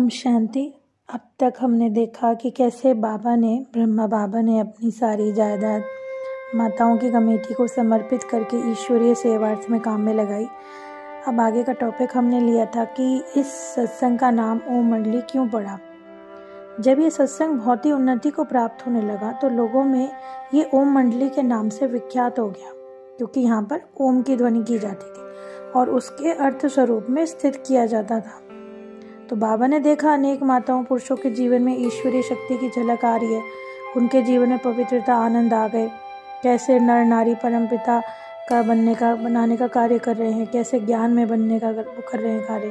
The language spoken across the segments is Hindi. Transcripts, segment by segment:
ओम शांति। अब तक हमने देखा कि कैसे ब्रह्मा बाबा ने अपनी सारी जायदाद माताओं की कमेटी को समर्पित करके ईश्वरीय सेवार्थ में काम में लगाई। अब आगे का टॉपिक हमने लिया था कि इस सत्संग का नाम ओम मंडली क्यों पड़ा। जब ये सत्संग बहुत ही उन्नति को प्राप्त होने लगा तो लोगों में ये ओम मंडली के नाम से विख्यात हो गया, क्योंकि यहाँ पर ओम की ध्वनि की जाती थी और उसके अर्थ स्वरूप में स्थित किया जाता था। तो बाबा ने देखा अनेक माताओं पुरुषों के जीवन में ईश्वरीय शक्ति की झलक आ रही है। उनके जीवन में पवित्रता आनंद आ गए। कैसे नर नारी परमपिता का बनाने का कार्य कर रहे हैं, कैसे ज्ञान में बनने का कर रहे हैं कार्य।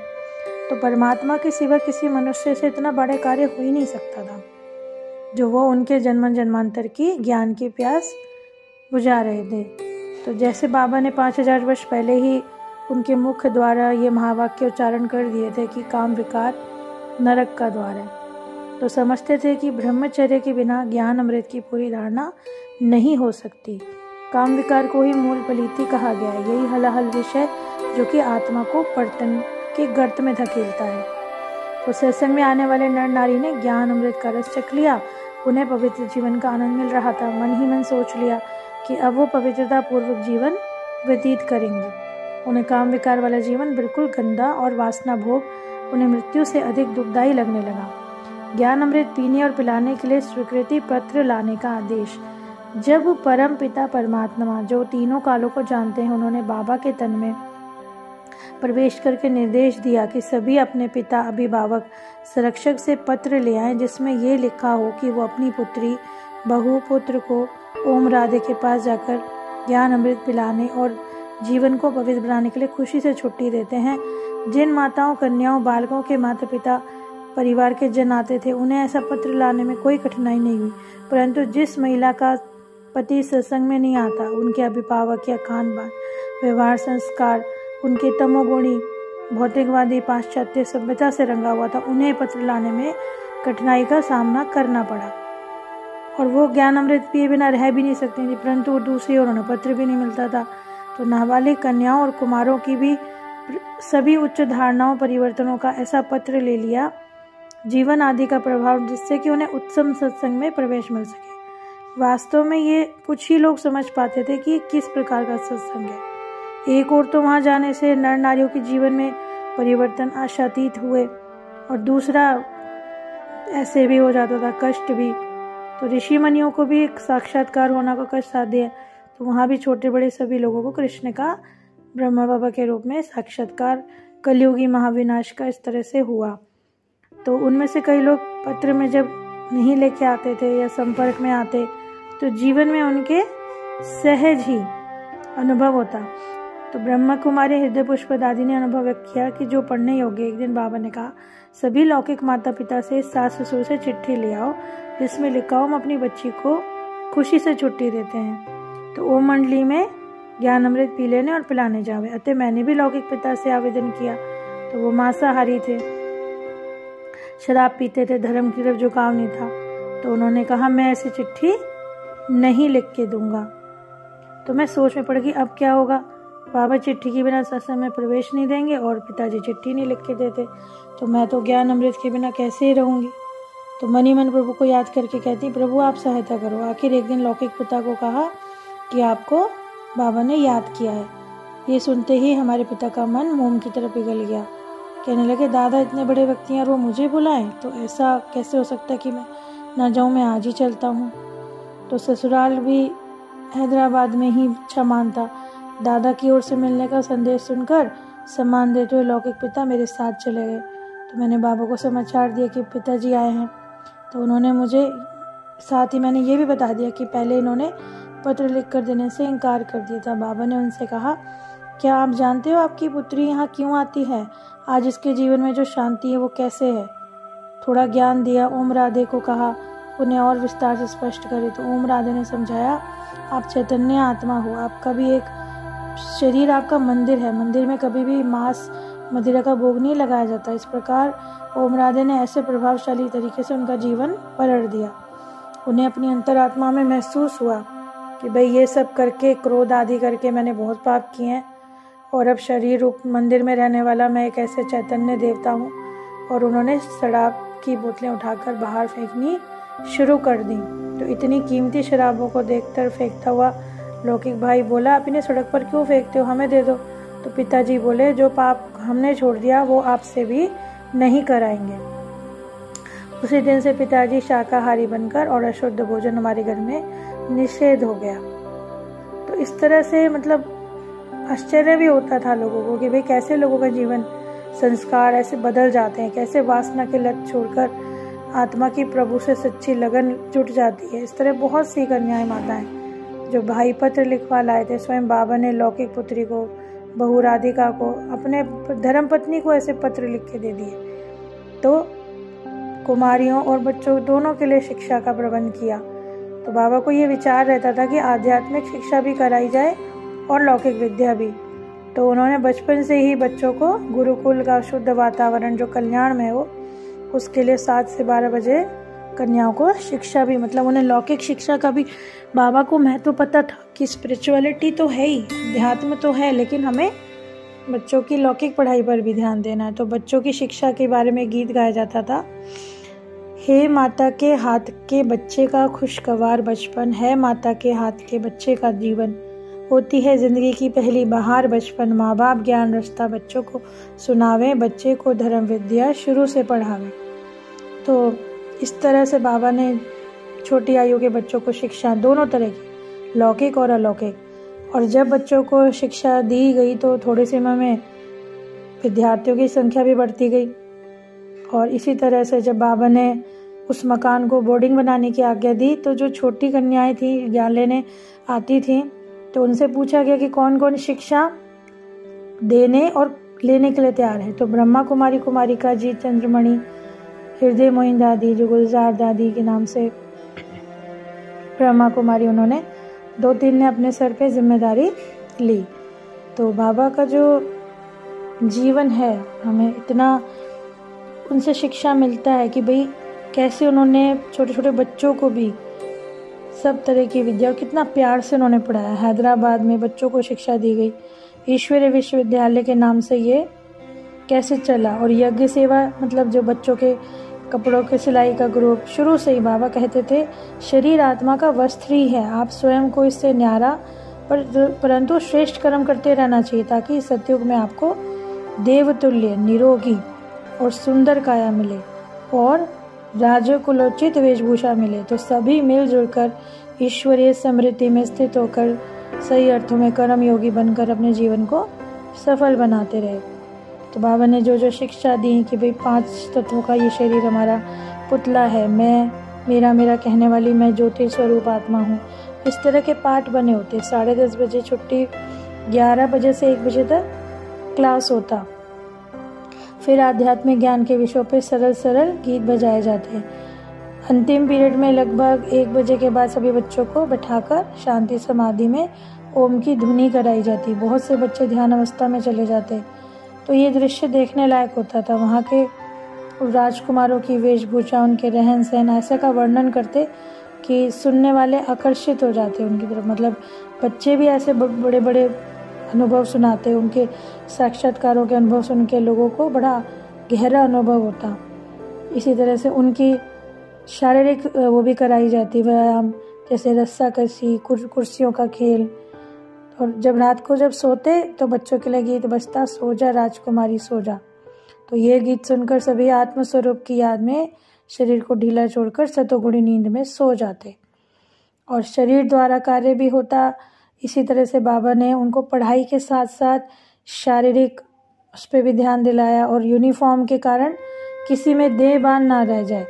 तो परमात्मा के सिवा किसी मनुष्य से इतना बड़ा कार्य हो ही नहीं सकता था, जो वो उनके जन्म जन्मांतर की ज्ञान की प्यास बुझा रहे थे। तो जैसे बाबा ने 5000 वर्ष पहले ही उनके मुख द्वारा ये महावाक्य उच्चारण कर दिए थे कि काम विकार नरक का द्वार है, तो समझते थे कि ब्रह्मचर्य के बिना ज्ञान अमृत की पूरी धारणा नहीं हो सकती। काम विकार को ही मूल पलीति कहा गया है। यही हलाहल विषय जो कि आत्मा को पतन के गर्त में धकेलता है। तो सत्संग में आने वाले नर नारी ने ज्ञान अमृत का रस चख लिया। उन्हें पवित्र जीवन का आनंद मिल रहा था। मन ही मन सोच लिया कि अब वो पवित्रता पूर्वक जीवन व्यतीत करेंगे। उन्हें काम विकार वाला जीवन बिल्कुल गंदा और वासना भोग उन्हें मृत्यु से अधिक दुखदायी लगने लगा। ज्ञान अमृत पीने और पिलाने के लिए स्वीकृति पत्र लाने का आदेश। जब परम पिता परमात्मा जो तीनों कालों को जानते हैं, उन्होंने बाबा के तन में प्रवेश करके निर्देश दिया कि सभी अपने पिता अभिभावक संरक्षक से पत्र ले आएं, जिसमें ये लिखा हो कि वो अपनी पुत्री बहू पुत्र को ओम राधे के पास जाकर ज्ञान अमृत पिलाने और जीवन को पवित्र बनाने के लिए खुशी से छुट्टी देते हैं। जिन माताओं कन्याओं बालकों के माता पिता परिवार के जन आते थे, उन्हें ऐसा पत्र लाने में कोई कठिनाई नहीं हुई। परंतु जिस महिला का पति सत्संग में नहीं आता, उनके अभिभावक या खान पान व्यवहार संस्कार उनके तमोगुणी भौतिकवादी पाश्चात्य सभ्यता से रंगा हुआ था, उन्हें पत्र लाने में कठिनाई का सामना करना पड़ा और वो ज्ञान अमृत पिए बिना रह भी नहीं सकती थी। परंतु दूसरी ओर उन्हें पत्र भी नहीं मिलता था। तो नाबालिग कन्याओं और कुमारों की भी सभी उच्च धारणाओं परिवर्तनों का ऐसा पत्र ले लिया, जीवन आदि का प्रभाव, जिससे कि उन्हें उत्तम सत्संग में प्रवेश मिल सके। वास्तव में ये कुछ ही लोग समझ पाते थे कि किस प्रकार का सत्संग है। एक और तो वहां जाने से नर नारियों के जीवन में परिवर्तन आशातीत हुए और दूसरा ऐसे भी हो जाता था कष्ट भी। तो ऋषि मुनियों को भी एक साक्षात्कार होना का कष्ट साध्य है। तो वहाँ भी छोटे बड़े सभी लोगों को कृष्ण का ब्रह्मा बाबा के रूप में साक्षात्कार कलयुगी महाविनाश का इस तरह से हुआ। तो उनमें से कई लोग पत्र में जब नहीं लेके आते थे या संपर्क में आते, तो जीवन में उनके सहज ही अनुभव होता। तो ब्रह्मा कुमारी हृदय पुष्प दादी ने अनुभव व्यक्त किया कि जो पढ़ने योग्य। एक दिन बाबा ने कहा, सभी लौकिक माता पिता से सास ससुर से चिट्ठी ले आओ, जिसमें लिखा हो हम अपनी बच्ची को खुशी से छुट्टी देते हैं, तो ओम मंडली में ज्ञान अमृत पी लेने और पिलाने जावे। अतः मैंने भी लौकिक पिता से आवेदन किया। तो वो मांसाहारी थे, शराब पीते थे, धर्म की तरफ झुकाव नहीं था। तो उन्होंने कहा मैं ऐसी चिट्ठी नहीं लिख के दूंगा। तो मैं सोच में पड़ गई अब क्या होगा। बाबा चिट्ठी के बिना सत्संग में प्रवेश नहीं देंगे और पिताजी चिट्ठी नहीं लिख के देते, तो मैं तो ज्ञान अमृत के बिना कैसे ही रहूंगी। तो मनी मन प्रभु को याद करके कहती, प्रभु आप सहायता करो। आखिर एक दिन लौकिक पिता को कहा कि आपको बाबा ने याद किया है। ये सुनते ही हमारे पिता का मन मोम की तरफ पिघल गया। कहने लगे, दादा इतने बड़े व्यक्ति हैं और वो मुझे बुलाएं, तो ऐसा कैसे हो सकता है कि मैं ना जाऊं, मैं आज ही चलता हूं। तो ससुराल भी हैदराबाद में ही छमान था। दादा की ओर से मिलने का संदेश सुनकर सम्मान देते हुए लौकिक पिता मेरे साथ चले गए। तो मैंने बाबा को समाचार दिया कि पिताजी आए हैं। तो उन्होंने मुझे साथ ही मैंने ये भी बता दिया कि पहले इन्होंने पत्र लिख कर देने से इनकार कर दिया था। बाबा ने उनसे कहा, क्या आप जानते हो आपकी पुत्री यहाँ क्यों आती है? आज इसके जीवन में जो शांति है वो कैसे है? थोड़ा ज्ञान दिया। ओम राधे को कहा उन्हें और विस्तार से स्पष्ट करे। तो ओम राधे ने समझाया, आप चैतन्य आत्मा हो, आपका भी एक शरीर आपका मंदिर है। मंदिर में कभी भी मांस मदिरा का भोग नहीं लगाया जाता। इस प्रकार ओम राधे ने ऐसे प्रभावशाली तरीके से उनका जीवन पलट दिया। उन्हें अपनी अंतरात्मा में महसूस हुआ कि भाई ये सब करके, क्रोध आदि करके मैंने बहुत पाप किए हैं और अब शरीर रूप मंदिर में रहने वाला मैं एक ऐसे चैतन्य देवता हूँ और उन्होंने शराब की बोतलें उठाकर बाहर फेंकनी शुरू कर दी। तो इतनी कीमती शराबों को देखकर फेंकता हुआ लौकिक भाई बोला, आप इन्हें सड़क पर क्यों फेंकते हो, हमें दे दो। तो पिताजी बोले, जो पाप हमने छोड़ दिया वो आपसे भी नहीं कराएंगे। उसी दिन से पिताजी शाकाहारी बनकर और अशुद्ध भोजन हमारे घर में निषेध हो गया। तो इस तरह से मतलब आश्चर्य भी होता था लोगों को कि भाई कैसे लोगों का जीवन संस्कार ऐसे बदल जाते हैं, कैसे वासना की लत छोड़कर आत्मा की प्रभु से सच्ची लगन जुट जाती है। इस तरह बहुत सी कन्याएं माताएं जो भाई पत्र लिखवा लाए थे, स्वयं बाबा ने लौकिक पुत्री को, बहू राधिका को, अपने धर्मपत्नी को ऐसे पत्र लिख के दे दिए। तो कुमारियों और बच्चों दोनों के लिए शिक्षा का प्रबंध किया। तो बाबा को ये विचार रहता था कि आध्यात्मिक शिक्षा भी कराई जाए और लौकिक विद्या भी। तो उन्होंने बचपन से ही बच्चों को गुरुकुल का शुद्ध वातावरण जो कल्याण में हो उसके लिए 7 से 12 बजे कन्याओं को शिक्षा भी, मतलब उन्हें लौकिक शिक्षा का भी बाबा को महत्व पता था कि स्पिरिचुअलिटी तो है ही, अध्यात्म तो है, लेकिन हमें बच्चों की लौकिक पढ़ाई पर भी ध्यान देना है। तो बच्चों की शिक्षा के बारे में गीत गाया जाता था, हे माता के हाथ के बच्चे का खुशगवार बचपन है, माता के हाथ के बच्चे का जीवन होती है जिंदगी की पहली बहार बचपन, माँ बाप ज्ञान रास्ता बच्चों को सुनावे, बच्चे को धर्म विद्या शुरू से पढ़ावे। तो इस तरह से बाबा ने छोटी आयु के बच्चों को शिक्षा दोनों तरह की, लौकिक और अलौकिक। और जब बच्चों को शिक्षा दी गई तो थोड़े समय में विद्यार्थियों की संख्या भी बढ़ती गई। और इसी तरह से जब बाबा ने उस मकान को बोर्डिंग बनाने की आज्ञा दी तो जो छोटी कन्याएं थी ज्ञान लेने आती थी तो उनसे पूछा गया कि कौन कौन शिक्षा देने और लेने के लिए तैयार है। तो ब्रह्मा कुमारी, कुमारिका जी, चंद्रमणि, हृदय मोहिन दादी जो गुलजार दादी के नाम से ब्रह्मा कुमारी, उन्होंने 2-3 ने अपने सर पे जिम्मेदारी ली। तो बाबा का जो जीवन है हमें इतना उनसे शिक्षा मिलता है कि भाई कैसे उन्होंने छोटे छोटे बच्चों को भी सब तरह की विद्या और कितना प्यार से उन्होंने पढ़ाया। हैदराबाद में बच्चों को शिक्षा दी गई, ईश्वरीय विश्वविद्यालय के नाम से ये कैसे चला। और यज्ञ सेवा, मतलब जो बच्चों के कपड़ों के सिलाई का ग्रुप, शुरू से ही बाबा कहते थे शरीर आत्मा का वस्त्र ही है, आप स्वयं को इससे न्यारा परंतु श्रेष्ठ कर्म करते रहना चाहिए ताकि सतयुग में आपको देवतुल्य, निरोगी और सुंदर काया मिले और राजकुलोचित वेशभूषा मिले। तो सभी मिलजुल कर ईश्वरीय समृद्धि में स्थित होकर सही अर्थों में कर्म योगी बनकर अपने जीवन को सफल बनाते रहे। तो बाबा ने जो जो शिक्षा दी कि भाई 5 तत्वों का ये शरीर हमारा पुतला है, मैं, मेरा, मेरा कहने वाली मैं ज्योति स्वरूप आत्मा हूँ, इस तरह के पाठ बने होते। 10:30 बजे छुट्टी, 11 बजे से 1 बजे तक क्लास होता। फिर आध्यात्मिक ज्ञान के विषयों पे सरल सरल गीत बजाए जाते हैं। अंतिम पीरियड में लगभग 1 बजे के बाद सभी बच्चों को बैठाकर शांति समाधि में ओम की धुनी कराई जाती। बहुत से बच्चे ध्यान अवस्था में चले जाते। तो ये दृश्य देखने लायक होता था। वहाँ के राजकुमारों की वेशभूषा, उनके रहन सहन ऐसा का वर्णन करते कि सुनने वाले आकर्षित हो जाते उनकी तरफ। मतलब बच्चे भी ऐसे बड़े बड़े अनुभव सुनाते, उनके साक्षात्कारों के अनुभव सुन के लोगों को बड़ा गहरा अनुभव होता। इसी तरह से उनकी शारीरिक वो भी कराई जाती, व्यायाम जैसे रस्साकशी, कुर्सियों का खेल। और जब रात को जब सोते तो बच्चों के लिए गीत बजता, सो जा राजकुमारी सो जा। तो ये गीत सुनकर सभी आत्मस्वरूप की याद में शरीर को ढीला छोड़कर सतोगुणी नींद में सो जाते और शरीर द्वारा कार्य भी होता। इसी तरह से बाबा ने उनको पढ़ाई के साथ साथ शारीरिक उस पर भी ध्यान दिलाया और यूनिफॉर्म के कारण किसी में देहबान ना रह जाए।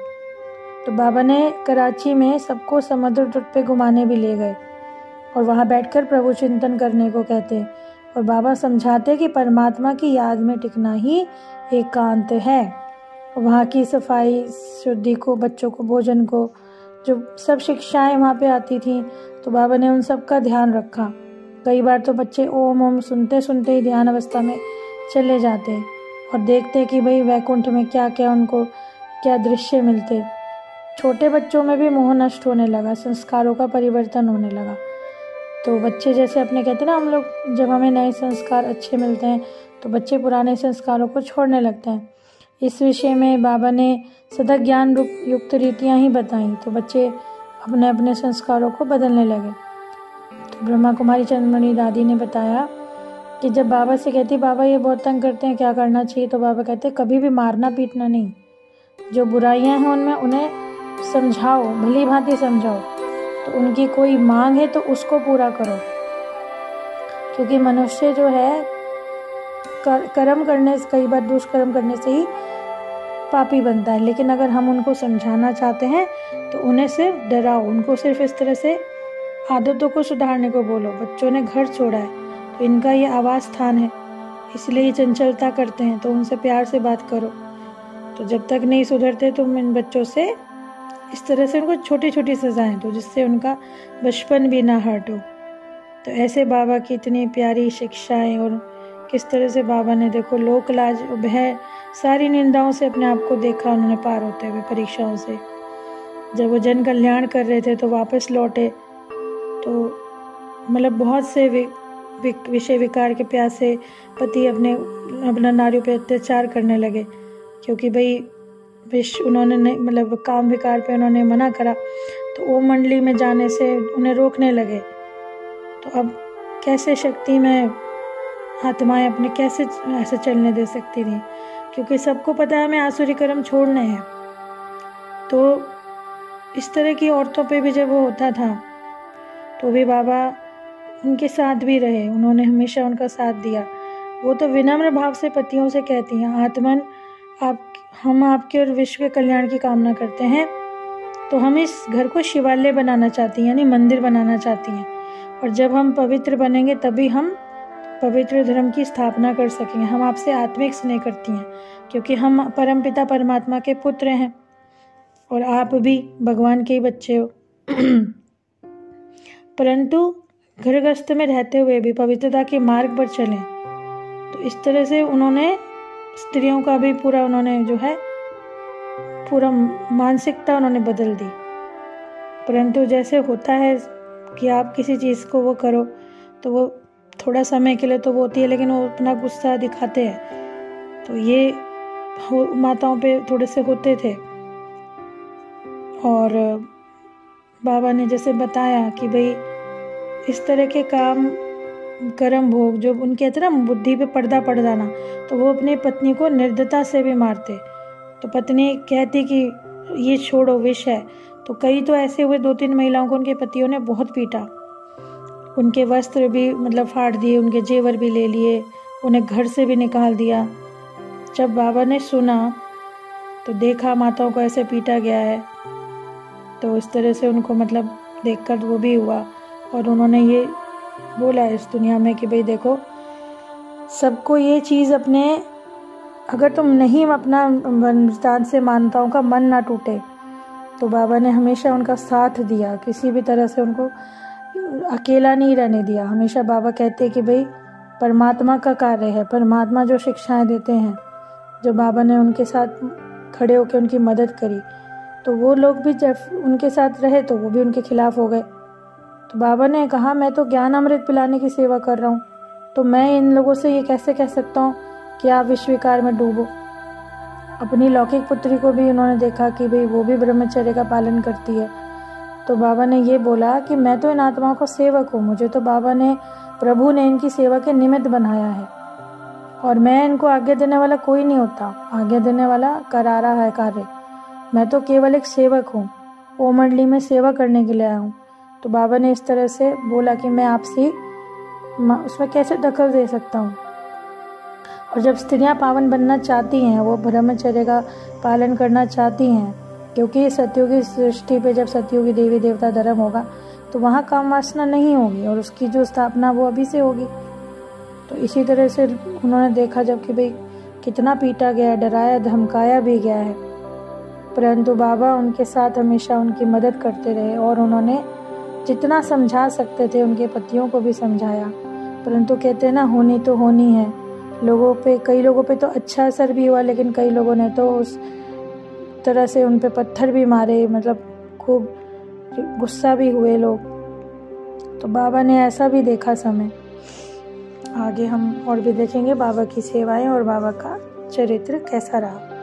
तो बाबा ने कराची में सबको समुद्र तट पे घुमाने भी ले गए और वहाँ बैठकर प्रभु चिंतन करने को कहते। और बाबा समझाते कि परमात्मा की याद में टिकना ही एकांत है। वहाँ की सफाई शुद्धि को, बच्चों को भोजन को, जो सब शिक्षाएं वहाँ पे आती थी, तो बाबा ने उन सब का ध्यान रखा। कई बार तो बच्चे ओम ओम सुनते सुनते ही ध्यान अवस्था में चले जाते और देखते कि भाई वैकुंठ में क्या क्या उनको क्या दृश्य मिलते। छोटे बच्चों में भी मोह नष्ट होने लगा, संस्कारों का परिवर्तन होने लगा। तो बच्चे जैसे अपने कहते ना, हम लोग जब हमें नए संस्कार अच्छे मिलते हैं तो बच्चे पुराने संस्कारों को छोड़ने लगते हैं। इस विषय में बाबा ने सदा ज्ञान युक्त रीतियाँ ही बताई, तो बच्चे अपने अपने संस्कारों को बदलने लगे। तो ब्रह्मा कुमारी चंद्रमणि दादी ने बताया कि जब बाबा से कहती बाबा ये बहुत तंग करते हैं, क्या करना चाहिए, तो बाबा कहते कभी भी मारना पीटना नहीं, जो बुराइयां हैं उनमें उन्हें समझाओ, भली भांति समझाओ, तो उनकी कोई मांग है तो उसको पूरा करो, क्योंकि मनुष्य जो है कर्म करने से, कई बार दुष्कर्म करने से ही पापी बनता है। लेकिन अगर हम उनको समझाना चाहते हैं तो उन्हें सिर्फ डराओ, उनको सिर्फ इस तरह से आदतों को सुधारने को बोलो। बच्चों ने घर छोड़ा है तो इनका ये आवास स्थान है, इसलिए ये चंचलता करते हैं, तो उनसे प्यार से बात करो। तो जब तक नहीं सुधरते तुम इन बच्चों से इस तरह से उनको छोटी छोटी सजाएं दो, जिससे उनका बचपन भी ना हर्ट हो। तो ऐसे बाबा की इतनी प्यारी शिक्षाएं, और किस तरह से बाबा ने देखो लोक लाज भय सारी निंदाओं से अपने आप को देखा उन्होंने पार होते हुए परीक्षाओं से। जब वो जन कल्याण कर रहे थे तो वापस लौटे, तो मतलब बहुत से विषय विकार के प्यासे पति अपना नारियों पे अत्याचार करने लगे, क्योंकि भाई उन्होंने मतलब काम विकार पे उन्होंने मना करा, तो ओम मंडली में जाने से उन्हें रोकने लगे। तो अब कैसे शक्ति में आत्माएं अपने कैसे ऐसे चलने दे सकती थी, क्योंकि सबको पता है हमें आसुरी कर्म छोड़ने हैं। तो इस तरह की औरतों पे भी जब वो होता था तो भी बाबा उनके साथ भी रहे, उन्होंने हमेशा उनका साथ दिया। वो तो विनम्र भाव से पतियों से कहती हैं, आत्मन हम आपके और विश्व के कल्याण की कामना करते हैं, तो हम इस घर को शिवालय बनाना चाहती हैं, यानी मंदिर बनाना चाहती हैं, और जब हम पवित्र बनेंगे तभी हम पवित्र धर्म की स्थापना कर सकेंगे। हम आपसे आत्मिक स्नेह करती हैं, क्योंकि हम परमपिता परमात्मा के पुत्र हैं और आप भी भगवान के ही बच्चे हो। परंतु घर गृहस्थ में रहते हुए भी पवित्रता के मार्ग पर चलें। तो इस तरह से उन्होंने स्त्रियों का भी पूरा मानसिकता उन्होंने बदल दी। परंतु जैसे होता है कि आप किसी चीज़ को वो करो तो वो थोड़ा समय के लिए तो वो होती है, लेकिन वो अपना गुस्सा दिखाते हैं, तो ये माताओं पे थोड़े से होते थे। और बाबा ने जैसे बताया कि भाई इस तरह के काम कर्म भोग जो उनके ना बुद्धि पे पर्दा पड़ जाना, तो वो अपनी पत्नी को निर्दयता से भी मारते। तो पत्नी कहती कि ये छोड़ो, विष है। तो कई तो ऐसे हुए, 2-3 महिलाओं को उनके पतियों ने बहुत पीटा, उनके वस्त्र भी मतलब फाड़ दिए, उनके जेवर भी ले लिए, उन्हें घर से भी निकाल दिया। जब बाबा ने सुना तो देखा माताओं को ऐसे पीटा गया है, तो इस तरह से उनको मतलब देखकर वो भी हुआ, और उन्होंने ये बोला इस दुनिया में कि भाई देखो, सबको ये चीज़ अपने, अगर तुम नहीं अपना वरदान से मानताओं का मन ना टूटे, तो बाबा ने हमेशा उनका साथ दिया, किसी भी तरह से उनको अकेला नहीं रहने दिया। हमेशा बाबा कहते कि भाई परमात्मा का कार्य है, परमात्मा जो शिक्षाएं देते हैं, जो बाबा ने उनके साथ खड़े होकर उनकी मदद करी, तो वो लोग भी जब उनके साथ रहे तो वो भी उनके खिलाफ हो गए। तो बाबा ने कहा मैं तो ज्ञान अमृत पिलाने की सेवा कर रहा हूँ, तो मैं इन लोगों से ये कैसे कह सकता हूँ कि आप विश्व विकार में डूबो। अपनी लौकिक पुत्री को भी उन्होंने देखा कि भाई वो भी ब्रह्मचर्य का पालन करती है, तो बाबा ने ये बोला कि मैं तो इन आत्माओं का सेवक हूँ, मुझे तो बाबा ने, प्रभु ने इनकी सेवा के निमित्त बनाया है, और मैं इनको आज्ञा देने वाला कोई नहीं होता, आज्ञा देने वाला करा रहा है कार्य, मैं तो केवल एक सेवक हूँ, ओम मंडली में सेवा करने के लिए आया हूँ। तो बाबा ने इस तरह से बोला कि मैं आपसे उसमें कैसे दखल दे सकता हूँ। और जब स्त्रियां पावन बनना चाहती हैं, वो ब्रह्मचर्य का पालन करना चाहती हैं, क्योंकि सतयुगी सृष्टि पे जब सतयुगी देवी देवता धर्म होगा तो वहाँ काम वासना नहीं होगी, और उसकी जो स्थापना वो अभी से होगी। तो इसी तरह से उन्होंने देखा जब कि भाई कितना पीटा गया, डराया धमकाया भी गया है, परंतु बाबा उनके साथ हमेशा उनकी मदद करते रहे, और उन्होंने जितना समझा सकते थे उनके पतियों को भी समझाया। परंतु कहते हैं ना, होनी तो होनी है। कई लोगों पे तो अच्छा असर भी हुआ, लेकिन कई लोगों ने तो उस तरह से उन पे पत्थर भी मारे, मतलब खूब गुस्सा भी हुए लोग। तो बाबा ने ऐसा भी देखा समय। आगे हम और भी देखेंगे बाबा की सेवाएं और बाबा का चरित्र कैसा रहा।